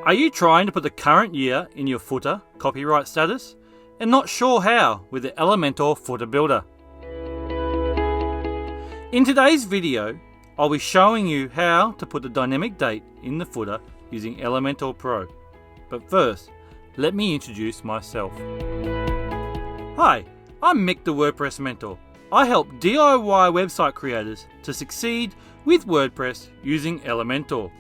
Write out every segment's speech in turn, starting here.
Are you trying to put the current year in your footer copyright status and not sure how with the Elementor Footer Builder? In today's video, I'll be showing you how to put the dynamic date in the footer using Elementor Pro. But first, let me introduce myself. Hi, I'm Mick the WordPress Mentor. I help DIY website creators to succeed with WordPress using Elementor.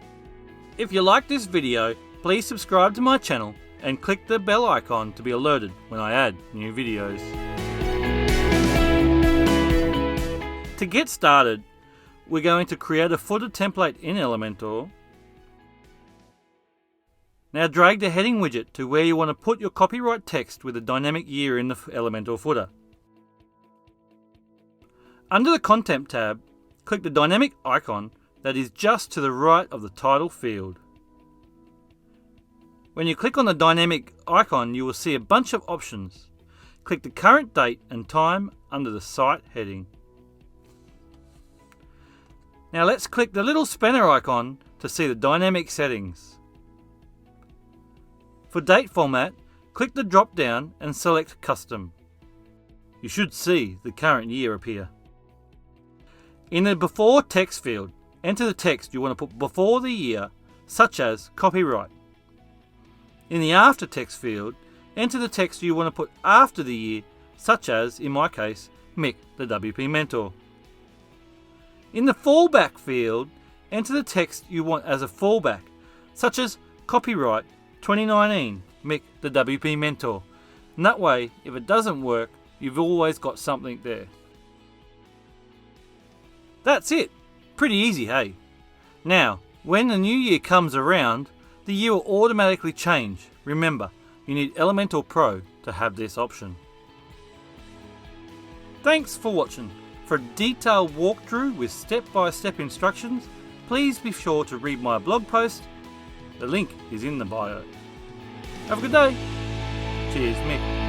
If you like this video, please subscribe to my channel and click the bell icon to be alerted when I add new videos. To get started, we're going to create a footer template in Elementor. Now drag the heading widget to where you want to put your copyright text with a dynamic year in the Elementor footer. Under the Content tab, click the dynamic icon that is just to the right of the title field. When you click on the dynamic icon, you will see a bunch of options. Click the current date and time under the site heading. Now let's click the little spanner icon to see the dynamic settings. For date format, click the drop down and select Custom. You should see the current year appear. In the Before text field, enter the text you want to put before the year, such as copyright. In the After text field, enter the text you want to put after the year, such as, in my case, Mick the WP Mentor. In the Fallback field, enter the text you want as a fallback, such as copyright 2019 Mick the WP Mentor. And that way, if it doesn't work, you've always got something there. That's it. Pretty easy, hey? Now, when the new year comes around, the year will automatically change. Remember, you need Elementor Pro to have this option. Thanks for watching. For a detailed walkthrough with step-by-step instructions, please be sure to read my blog post. The link is in the bio. Have a good day. Cheers, Mick.